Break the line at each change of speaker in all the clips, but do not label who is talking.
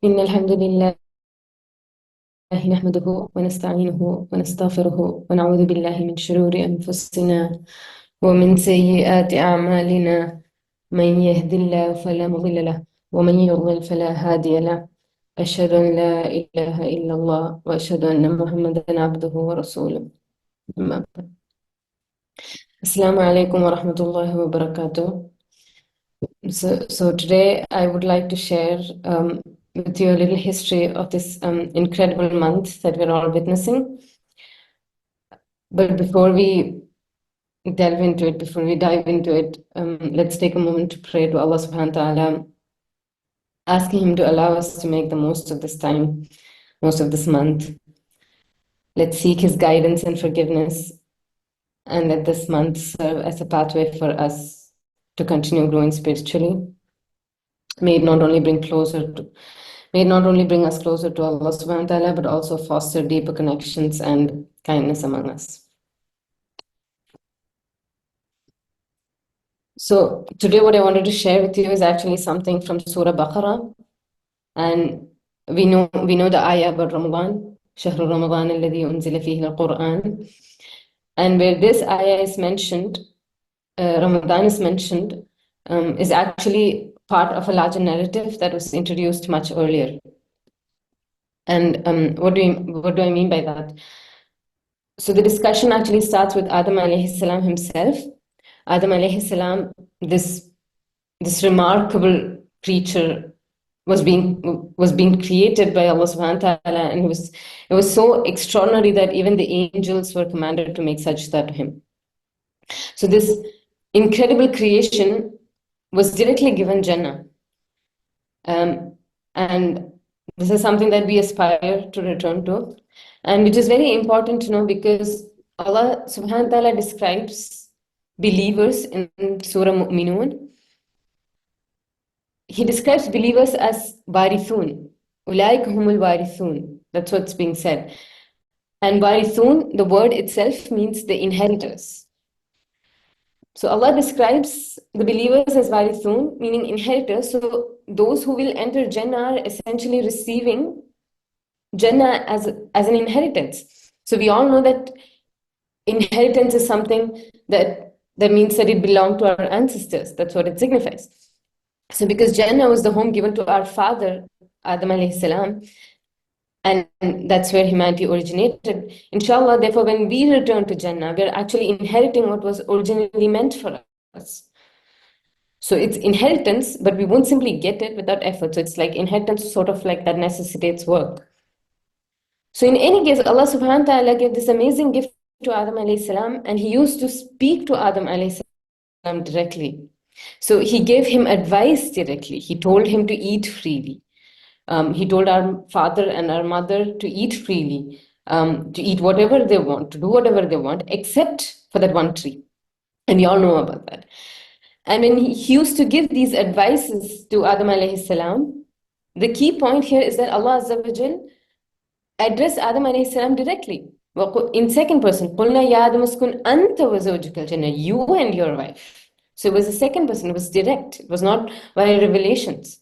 إن الحمد لله نحمده ونستعينه ونستغفره ونعوذ بالله من شرور أنفسنا ومن سيئات أعمالنا. من يهد الله فلا مضل له ومن يضلل فلا هادي له. أشهد أن لا إله إلا الله وأشهد أن محمدا عبده ورسوله. أما بعد. السلام عليكم ورحمة الله وبركاته. So today I would like to share with you a little history of this incredible month that we're all witnessing. But before we before we dive into it, let's take a moment to pray to Allah subhanahu wa ta'ala, asking Him to allow us to make the most of this time, most of this month. Let's seek His guidance and forgiveness, and let this month serve as a pathway for us to continue growing spiritually. May it not only bring us closer to Allah subhanahu wa ta'ala, but also foster deeper connections and kindness among us. So today what I wanted to share with you is actually something from Surah Baqarah. And we know the ayah about Ramadan, شهر رمضان الذي أنزل فيه القرآن. And where this ayah is mentioned, Ramadan is mentioned, is actually part of a larger narrative that was introduced much earlier. And what do I mean by that? So the discussion actually starts with Adam alayhi salam himself. Adam alayhi salam, this remarkable creature, was being created by Allah subhanahu wa ta'ala, and it was so extraordinary that even the angels were commanded to make sajda to him. So this incredible creation was directly given Jannah. And this is something that we aspire to return to, and which is very important to know, because Allah subhanahu wa ta'ala describes believers in Surah Mu'minun. He describes believers as warithun. Ulaik humul warithun. That's what's being said. And warithun, the word itself means the inheritors. So Allah describes the believers as warithun, meaning inheritors. So those who will enter Jannah are essentially receiving Jannah as an inheritance. So we all know that inheritance is something that means that it belonged to our ancestors. That's what it signifies. So because Jannah was the home given to our father, Adam alayhi salam, and that's where humanity originated, inshallah, therefore, when we return to Jannah, we're actually inheriting what was originally meant for us. So it's inheritance, but we won't simply get it without effort. So it's like inheritance, sort of like that necessitates work. So in any case, Allah subhanahu wa ta'ala gave this amazing gift to Adam alayhi salam, and He used to speak to Adam alayhi salam directly. So He gave him advice directly. He told him to eat freely. He told our father and our mother to eat freely, to eat whatever they want, to do whatever they want, except for that one tree. And we all know about that. And when he used to give these advices to Adam alayhi salam, the key point here is that Allah Azza wa Jal addressed Adam alayhi salam directly. In second person, قُلْنَا يَا آدَمُ اسْكُنْ أَنْتَ وَزَوْجُكَ الْجَنَّةَ, you and your wife. So it was the second person, it was direct, it was not via revelations.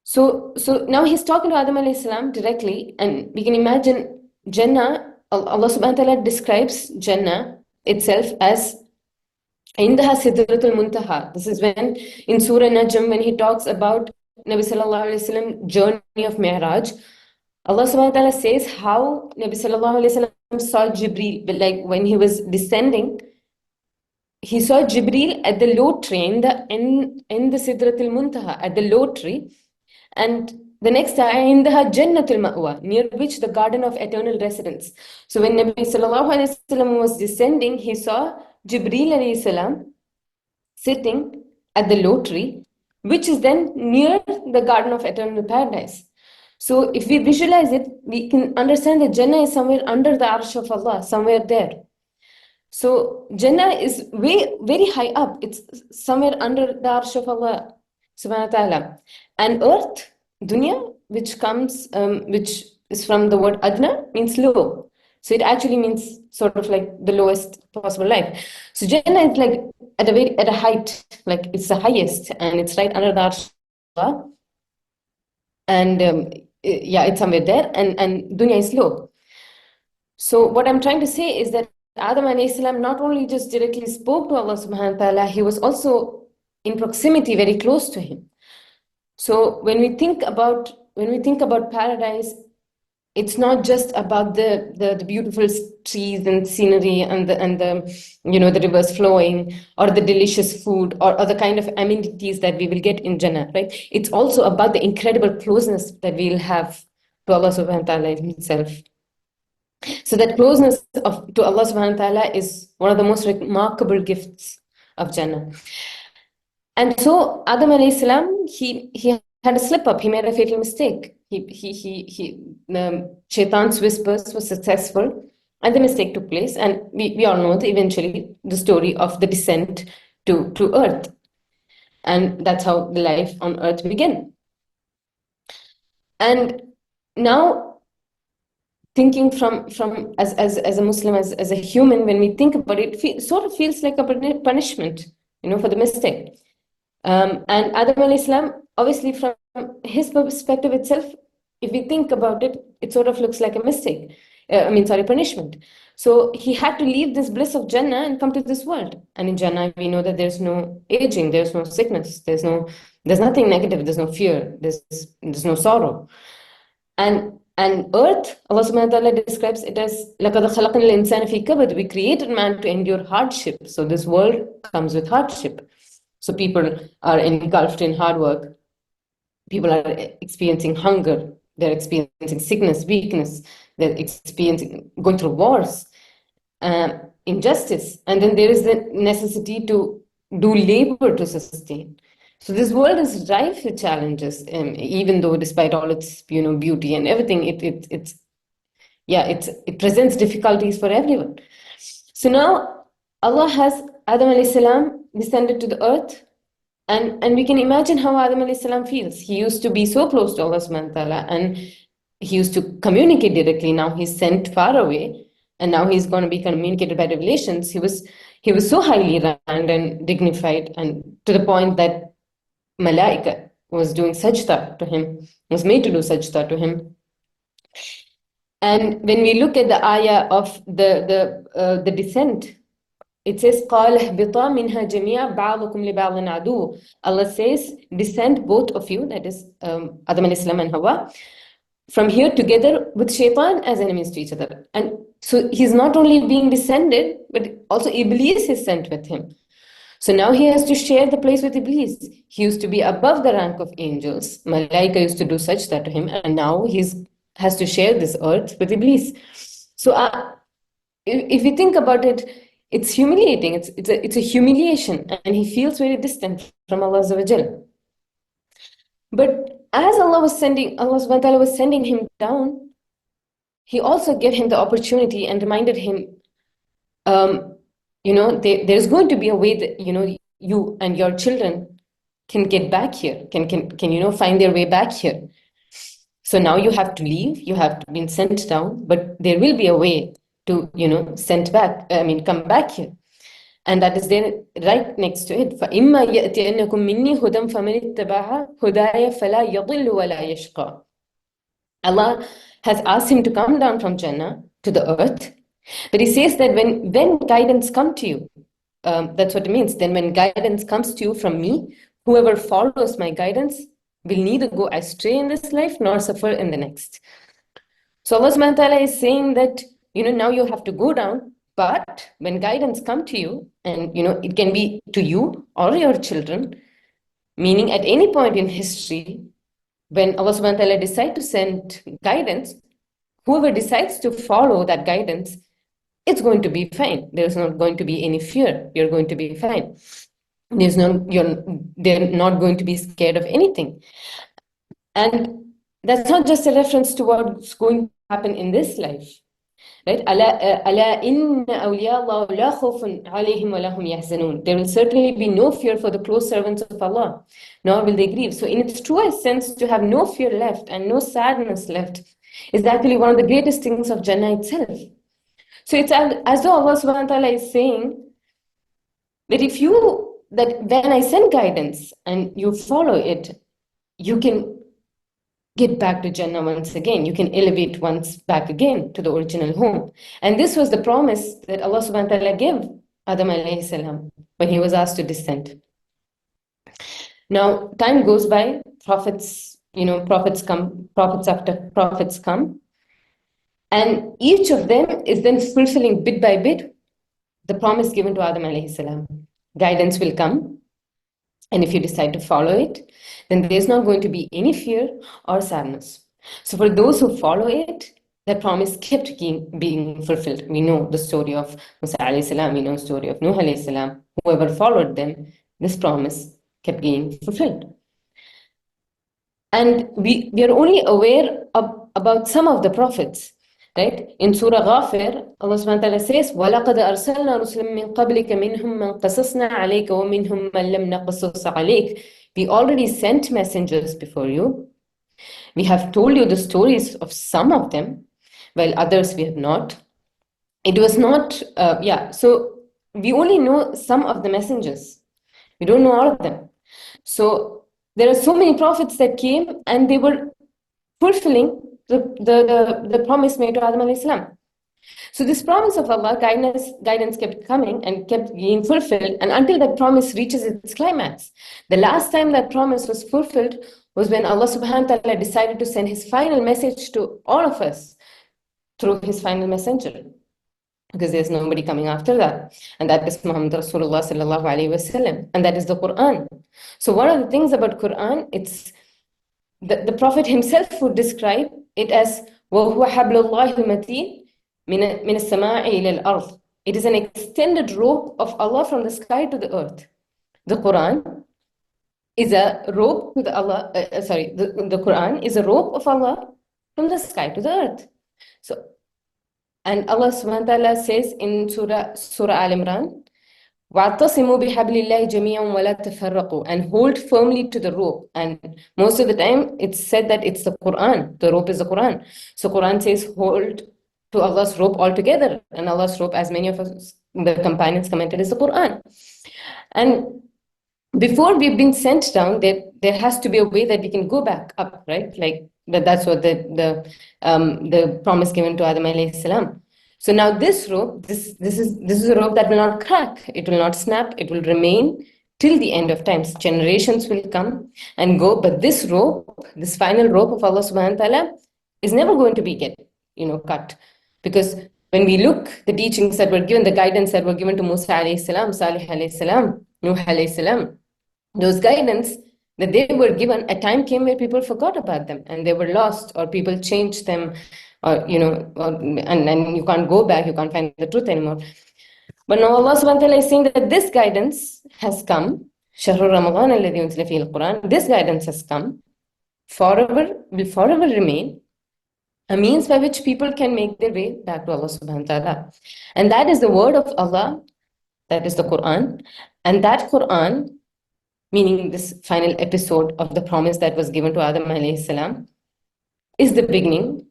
So now he's talking to Adam alayhi salam directly, and we can imagine Jannah. Allah subhanahu wa ta'ala describes Jannah itself as Indaha Sidratul Muntaha. This is when in Surah Najm, when he talks about Nabi sallallahu alayhi wasallam journey of Mi'raj, Allah subhanahu wa ta'ala says how Nabi sallallahu alayhi wasallam saw Jibreel, like when he was descending, he saw Jibreel at the low tree, in the Sidratul Muntaha, at the low tree. And the next ayah, Indaha Jannatul Ma'wa, near which the garden of eternal residence. So when Nabi sallallahu alayhi wasallam was descending, he saw Jibreel alayhi salam sitting at the low tree, which is then near the garden of eternal paradise. So if we visualize it, we can understand that Jannah is somewhere under the arsh of Allah, somewhere there. So Jannah is very high up. It's somewhere under the arsh of Allah subhanahu wa ta'ala. And earth, dunya, which is from the word adna, means low. So it actually means sort of like the lowest possible life. So Jannah is like at a height, like it's the highest, and it's right under the arsh of Allah. And yeah, it's somewhere there, and dunya is low. So what I'm trying to say is that Adam alayhi salam not only just directly spoke to Allah subhanahu wa ta'ala, he was also in proximity, very close to him. So when we think about paradise, it's not just about the beautiful trees and scenery and the the rivers flowing, or the delicious food, or the kind of amenities that we will get in Jannah, right? It's also about the incredible closeness that we'll have to Allah subhanahu wa ta'ala himself. So that closeness to Allah subhanahu wa ta'ala is one of the most remarkable gifts of Jannah. And so Adam alayhi salam, he had a slip up. He made a fatal mistake. Shaitan's whispers were successful, and the mistake took place. And we all know eventually the story of the descent to earth. And that's how the life on earth began. And now, thinking from as a Muslim, as a human, when we think about it, sort of feels like a punishment, for the mistake. And Adam alayhi salam, obviously from his perspective itself, if we think about it, it sort of looks like a mistake. Punishment. So he had to leave this bliss of Jannah and come to this world. And in Jannah, we know that there's no aging, there's no sickness, there's nothing negative, there's no fear, there's no sorrow. And earth, Allah subhanahu wa ta'ala describes it as لَقَدْ خَلَقْنَا الْإِنسَانَ فِي كَبَدٍ. We created man to endure hardship. So this world comes with hardship. So people are engulfed in hard work. People are experiencing hunger. They're experiencing sickness, weakness. They're experiencing going through wars, injustice. And then there is the necessity to do labor to sustain. So this world is rife with challenges, even though despite all its beauty and everything, it presents difficulties for everyone. So now Allah has Adam alayhi salam descended to the earth, and we can imagine how Adam alayhi salam feels. He used to be so close to Allah subhanahu wa ta'ala, and he used to communicate directly. Now he's sent far away, and now he's going to be communicated by revelations. He was so highly ranked and dignified, and to the point that Malaika was doing sajda to him, was made to do sajda to him. And when we look at the ayah of the descent, it says, قَالَ اهْبِطَا مِنْهَا جَمِيعًا بَعْضُكُمْ لِبَعْضٍ عَدُوٌّ. Allah says, descend both of you, that is Adam alayhi salam and Hawa, from here together with shaitan as enemies to each other. And so he's not only being descended, but also Iblis is sent with him. So now he has to share the place with Iblis. He used to be above the rank of angels. Malaika used to do such that to him, and now he has to share this earth with Iblis. So if you think about it, it's humiliating. It's a humiliation, and he feels very distant from Allah Azza wa Jal. But as Allah subhanahu wa ta'ala was sending him down, he also gave him the opportunity and reminded him, there's going to be a way that you and your children can get back here, can find their way back here. So now you have to leave, you have to be sent down, but there will be a way to come back here. And that is there right next to it. فَإِمَّا يَأْتِيَنَّكُم مِّنِّي هُدًى فَمَنِ اتَّبَعَ هُدَايَ فَلَا يَضِلُّ وَلَا يَشْقَى. Allah has asked him to come down from Jannah to the earth, but he says that when guidance comes to you, that's what it means. Then when guidance comes to you from me, whoever follows my guidance will neither go astray in this life nor suffer in the next. So Allah subhanahu wa ta'ala is saying that, now you have to go down, but when guidance comes to you, and, it can be to you or your children, meaning at any point in history, when Allah subhanahu wa ta'ala decides to send guidance, whoever decides to follow that guidance, it's going to be fine. There's not going to be any fear. You're going to be fine. They're not going to be scared of anything. And that's not just a reference to what's going to happen in this life, right? أَلَا إِنَّ أَوْلِيَاءَ اللَّهِ لَا خَوْفٌ عَلَيْهِمْ وَلَا هُمْ يَحْزَنُونَ. There will certainly be no fear for the close servants of Allah, nor will they grieve. So in its truest sense, to have no fear left and no sadness left is actually one of the greatest things of Jannah itself. So it's as though Allah subhanahu wa ta'ala is saying that when I send guidance and you follow it, you can get back to Jannah once again. You can elevate once back again to the original home. And this was the promise that Allah subhanahu wa ta'ala gave Adam alayhi salam when he was asked to descend. Now, time goes by, prophets, prophets come, prophets after prophets come, and each of them is then fulfilling bit by bit the promise given to Adam alayhi salam. Guidance will come, and if you decide to follow it, then there's not going to be any fear or sadness. So for those who follow it, that promise kept being fulfilled. We know the story of Musa alayhi salam, we know the story of Nuh alayhi salam. Whoever followed them, this promise kept being fulfilled. And we are only aware about some of the prophets, right? In Surah Ghafir, Allah subhanahu wa ta'ala says, وَلَقَدْ أَرْسَلْنَا رُسُلًا مِّن قَبْلِكَ مِنْهُمْ مَنْ قَصَصْنَا عَلَيْكَ وَمِنْهُمْ مَنْ لَمْ نَقْصُصْ عَلَيْكَ. We already sent messengers before you. We have told you the stories of some of them, while others we have not. It was not, so we only know some of the messengers. We don't know all of them. So there are so many prophets that came and they were fulfilling the promise made to Adam alayhi salam. So this promise of Allah, guidance kept coming and kept being fulfilled, and until that promise reaches its climax. The last time that promise was fulfilled was when Allah subhanahu wa ta'ala decided to send his final message to all of us through his final messenger, because there's nobody coming after that. And that is Muhammad Rasulullah sallallahu alayhi wasallam, and that is the Quran. So one of the things about Quran, it's the Prophet himself would describe it as وَهُوَ حَبْلُ اللَّهِ الْمَتِينَ مِنَ السَّمَاءِ إِلَى الْأَرْضِ. It is an extended rope of Allah from the sky to the earth. The Quran is a rope to the Allah. The Quran is a rope of Allah from the sky to the earth. So, and Allah subhanahu wa ta'ala says in Surah Al Imran, وَاعْتَصِمُوا بِحَبْلِ اللَّهِ جَمِيعًا وَلَا تَفَرَّقُوا, and hold firmly to the rope. And most of the time it's said that it's the Quran. The rope is the Quran. So Quran says hold to Allah's rope altogether. And Allah's rope, as many of us, the companions commented, is the Quran. And before we've been sent down, there has to be a way that we can go back up, right? Like that's what the promise given to Adam alayhi salam. So now this rope, this is a rope that will not crack, it will not snap, it will remain till the end of times. Generations will come and go, but this rope, this final rope of Allah subhanahu wa ta'ala, is never going to be cut. Because when we look, the teachings that were given, the guidance that were given to Musa alayhi salam, Salih alayhi salam, Nuh alayhi salam, those guidance that they were given, a time came where people forgot about them and they were lost, or people changed them, and you can't go back, you can't find the truth anymore. But now Allah subhanahu wa ta'ala is saying that this guidance has come, شهر رمضان الذي أنزل فيه القرآن, this guidance has come, will forever remain, a means by which people can make their way back to Allah subhanahu wa ta'ala. And that is the word of Allah, that is the Quran, and that Quran, meaning this final episode of the promise that was given to Adam alayhi salam, is the beginning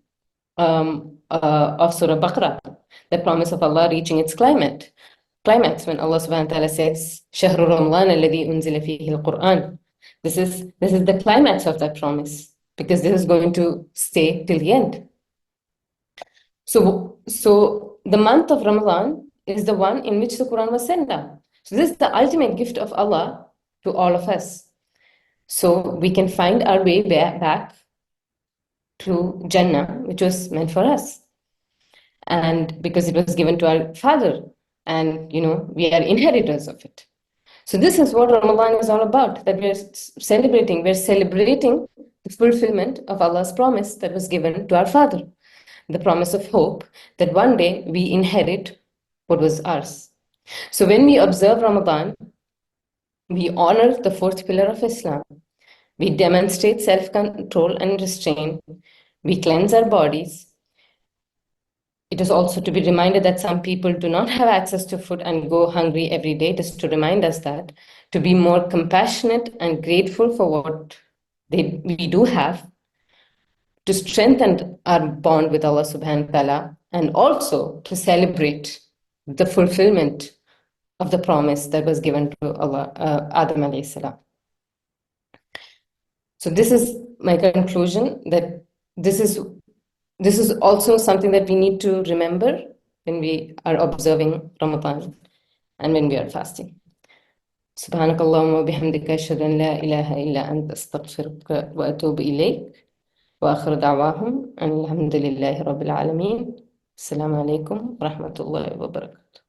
of Surah Baqarah, the promise of Allah reaching its climax when Allah subhanahu wa ta'ala says, شَهْرُ رَمْضَانَ الَّذِي أُنزِلَ فِيهِ الْقُرْآنِ. This is the climax of that promise, because this is going to stay till the end. So the month of Ramadan is the one in which the Quran was sent down. So this is the ultimate gift of Allah to all of us. So we can find our way back to Jannah, which was meant for us. And because it was given to our father, and we are inheritors of it. So this is what Ramadan is all about, that we're celebrating. We're celebrating the fulfillment of Allah's promise that was given to our father, the promise of hope that one day we inherit what was ours. So when we observe Ramadan, we honor the fourth pillar of Islam. We demonstrate self-control and restraint. We cleanse our bodies. It is also to be reminded that some people do not have access to food and go hungry every day, just to remind us that, to be more compassionate and grateful for what we do have, to strengthen our bond with Allah subhanahu wa ta'ala, and also to celebrate the fulfillment of the promise that was given to Adam alayhi salam. So this is my conclusion, that this is this is also something that we need to remember when we are observing Ramadan and when we are fasting. سبحانك اللهم وبحمدك أشهد أن لا إله إلا أنت أستغفرك وأتوب إليك وآخر دعواهم أن الحمد لله رب العالمين. السلام عليكم ورحمة الله وبركاته.